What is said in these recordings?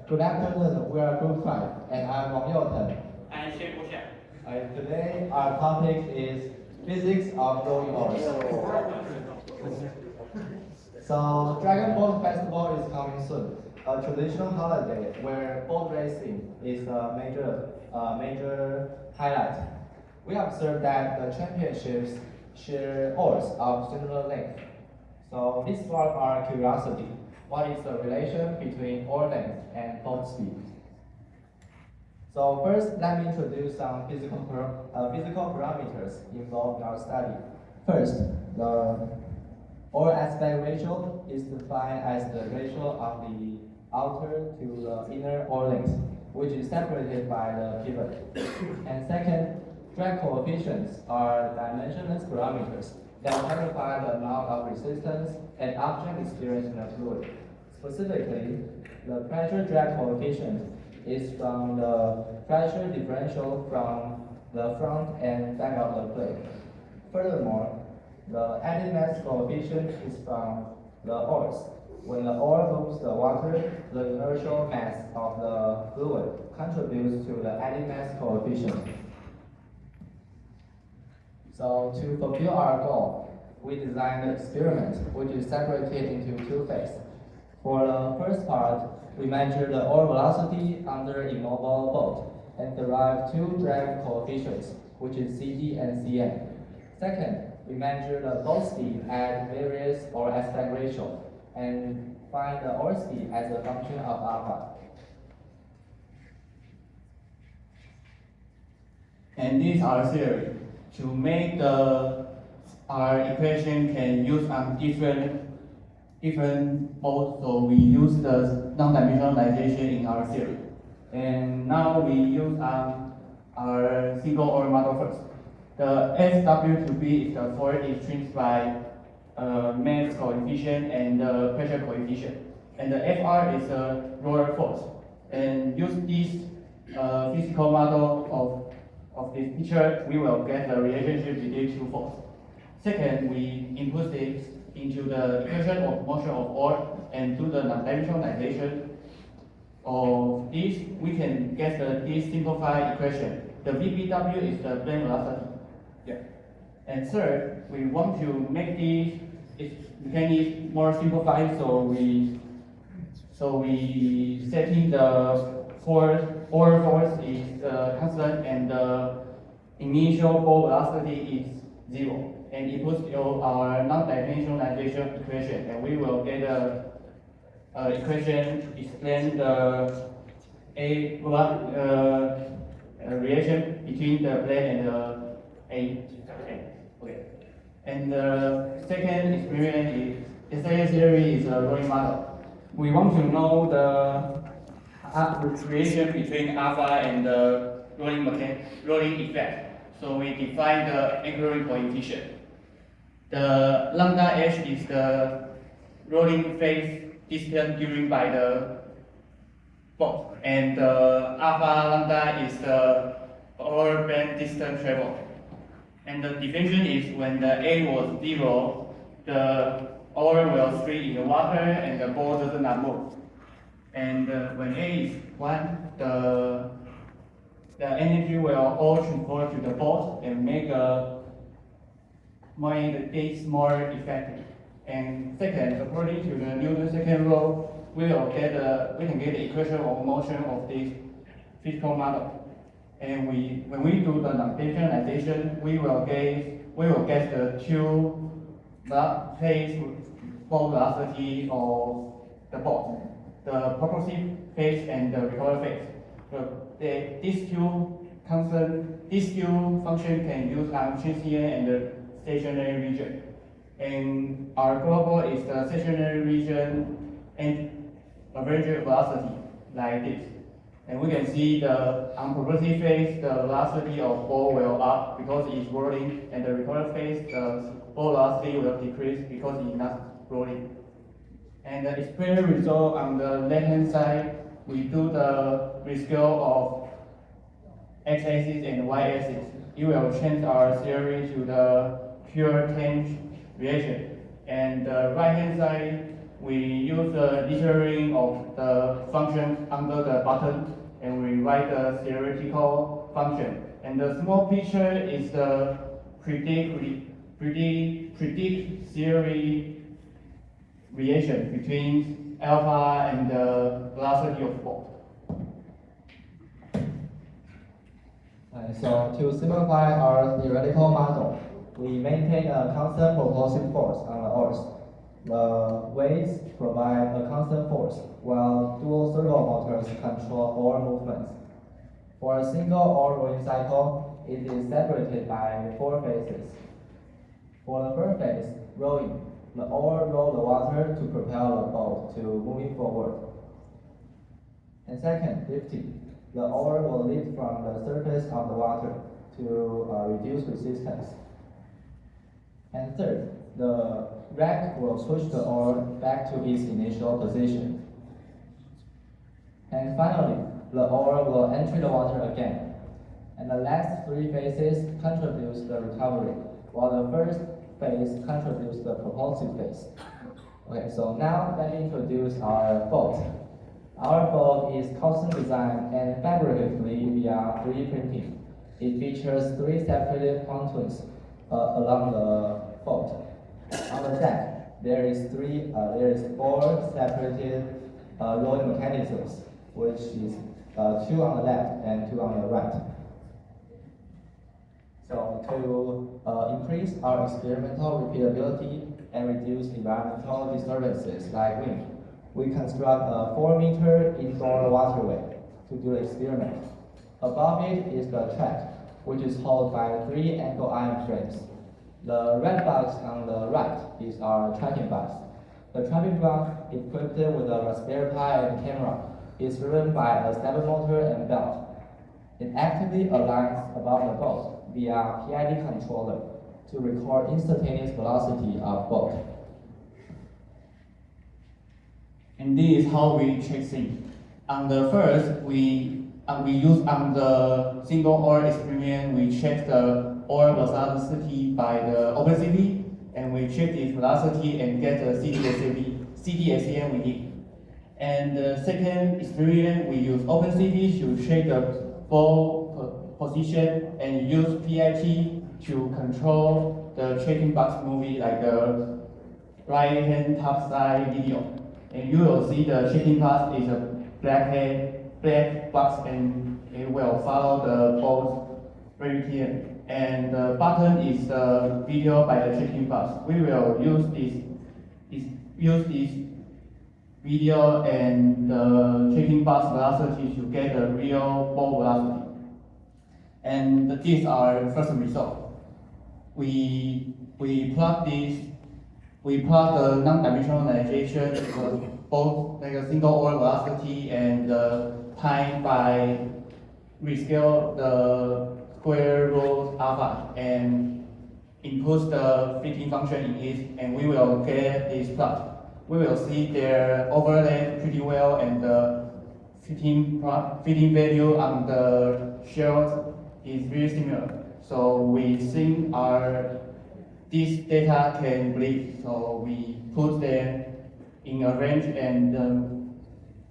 Good afternoon, we are Group 5, and I'm Wang Youten. And Xie Guxian. Today, our topic is physics of rolling ores. So, Dragon Boat Festival is coming soon, a traditional holiday where boat racing is a major highlight. We observe that the championships share oars of similar length. So, this sparked our curiosity. What is the relation between oar length and boat speed? So first, let me introduce some physical parameters involved in our study. First, the oar aspect ratio is defined as the ratio of the outer to the inner oar length, which is separated by the pivot. And second, drag coefficients are dimensionless parameters that quantify the amount of resistance and object experience in a fluid. Specifically, the pressure drag coefficient is from the pressure differential from the front and back of the plate. Furthermore, the eddy mass coefficient is from the oars. When the oar moves the water, the inertial mass of the fluid contributes to the eddy mass coefficient. So to fulfill our goal, we designed an experiment which is separated into two phases. For the first part, we measure the oar velocity under immobile boat and derive two drag coefficients, which is Cg and Cn. Second, we measure the boat speed at various oar aspect ratio and find the oar speed as a function of alpha. And this is our theory. To make our equation can use on different boats, so we use the non-dimensionalization in our theory. And now we use our single oar model first. The SW to B is the force experienced by mass coefficient and the pressure coefficient. And the FR is the roller force. And use this physical model of this picture, we will get the relationship between two forces. Second, we input this into the equation of motion of oar and do the non-dimensionalization of this. We can get this simplified equation. The VBW is the plane velocity. Yeah. And third, we want to make this mechanics more simplified, so we setting the force is constant and the initial boat velocity is 0. And it puts our non-dimensionalization equation, and we will get a equation explain the relation between the plane and the A. Okay. And the second experiment is SAA theory is a rolling model. We want to know the relation between alpha and the rolling effect. So we define the anchoring coefficient. The lambda h is the rolling phase distance during by the boat, and the alpha lambda is the oar bend distance traveled. And the definition is when the A was 0, the oar will stay in the water and the boat does not move. And when A is 1, the energy will all transfer to the boat and make this more effective. And second, according to the Newton's second law, we can get the equation of motion of this physical model. And when we do the non-dimensionalization, we will get the two phase boat velocity of the boat, the propulsive phase and the recoil phase. These two functions can use on transient and the stationary region. And our global is the stationary region and average velocity like this. And we can see on propulsive phase, the velocity of ball will up because it's rolling, and the recoil phase, the ball velocity will decrease because it's not rolling. And the experiment result on the left-hand side, we do the rescale of x-axis and y-axis. It will change our theory to the pure change reaction. And the right-hand side, we use the dictionary of the function under the button, and we write the theoretical function. And the small picture is the predict theory relation between alpha and the velocity of ball. So to simplify our theoretical model, we maintain a constant propulsive force on the Earth. The weights provide a constant force, while dual servo motors control all movements. For a single oar rolling cycle, it is separated by 4 phases. For the first phase, rowing, the oar rolls the water to propel the boat to moving forward. And second, lifting. The oar will lift from the surface of the water to reduce resistance. And third, the rack will push the oar back to its initial position. And finally, the oar will enter the water again. And the last 3 phases contributes the recovery, while the first phase contributes the propulsive phase. Okay, so now let me introduce our boat. Our boat is custom designed and fabricated via 3D printing. It features 3 separated pontoons along the boat. On the deck, there is 4 separated rowing mechanisms, which is 2 on the left and 2 on the right. So to increase our experimental repeatability and reduce environmental disturbances like wind, we construct a 4-meter indoor waterway to do the experiment. Above it is the track, which is held by 3 angle iron frames. The red box on the right is our tracking box. The tracking box, equipped with a Raspberry Pi and camera, is driven by a stepper motor and belt. It actively aligns above the boat via PID controller to record instantaneous velocity of boat. And this is how we check things. On the first, we use on the single oar experiment, we check the oar velocity by the OpenCV, and we check its velocity and get the CDSCM we need. And the second experiment, we use OpenCV to check the ball position and use PIT to control the checking box movie like the right hand top side video. And you will see the checking box is a black box, and it will follow the ball very clear. And the button is the video by the checking box. We will use this video and the checking box velocity to get the real ball velocity. And this is our first result. We plug the non-dimensionalization both like a single oar velocity and the time by rescale the square root alpha and input the fitting function in it, and we will get this plot. We will see their overlap pretty well, and the fitting value on the shells is very similar. So we think this data can believe. So we put them in a range and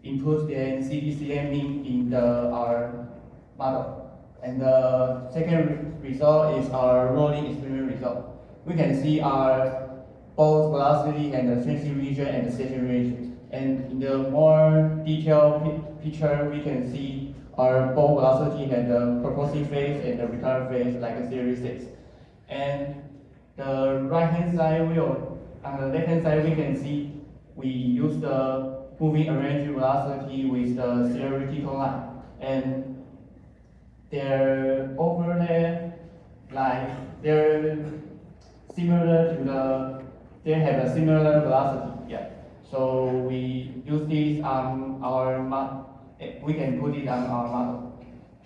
input the CDCM in our model. And the second result is our rolling experiment result. We can see our both velocity and the transit region and the station region. And in the more detailed picture, we can see our ball velocity and the propulsive phase and the recovery phase like a series 6. And the right hand side on the left hand side we can see we use the moving arranged velocity with the theoretical line. And their overlap, like they're similar to they have a similar velocity. Yeah. So we use this on our model. We can put it on our model.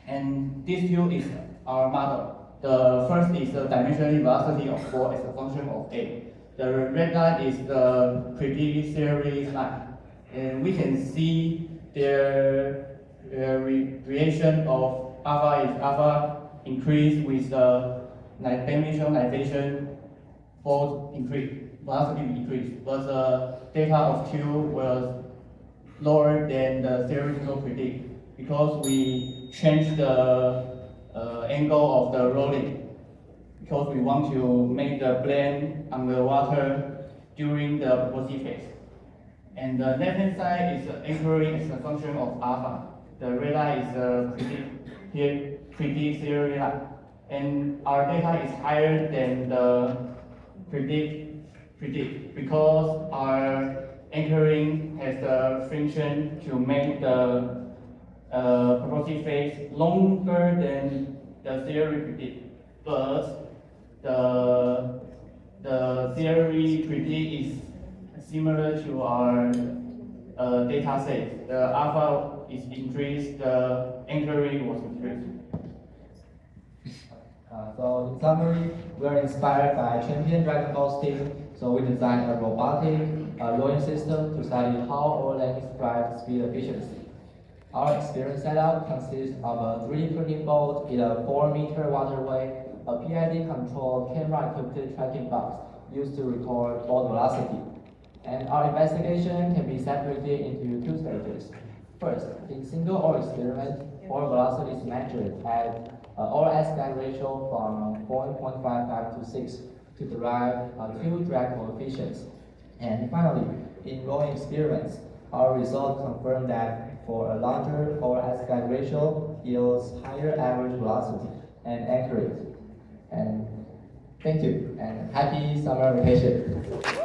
And this two is our model. The first is the dimensional velocity of ball as a function of A. The red line is the predicted series line. And we can see their relation of alpha increase with the dimensionalization force increase, velocity increase, but the data of Q was lower than the theoretical predict because we changed the angle of the rolling because we want to make the plane underwater during the propulsive phase. And the left-hand side is anchoring as a function of alpha. The red line is the predict theory line. And our data is higher than the predict because our anchoring has the function to make the propulsive phase longer than the theory predict. But the theory predict is similar to our data set. The alpha is increased, the anchoring was increased. So in summary, we are inspired by champion Dragon Ball's team. So we designed a robotic rowing system to study how all lanes drive speed efficiency. Our experience setup consists of a 3D printing boat in a 4-meter waterway, a PID-controlled camera-equipped tracking box used to record boat velocity. And our investigation can be separated into 2 stages. First, in single oar experiment, oar velocity is measured at oar aspect ratio from 0.55 to 6 to derive 2 drag coefficients. And finally, in rowing experiments, our results confirm that for a larger oar aspect ratio yields higher average velocity and accuracy. And thank you, and happy summer vacation.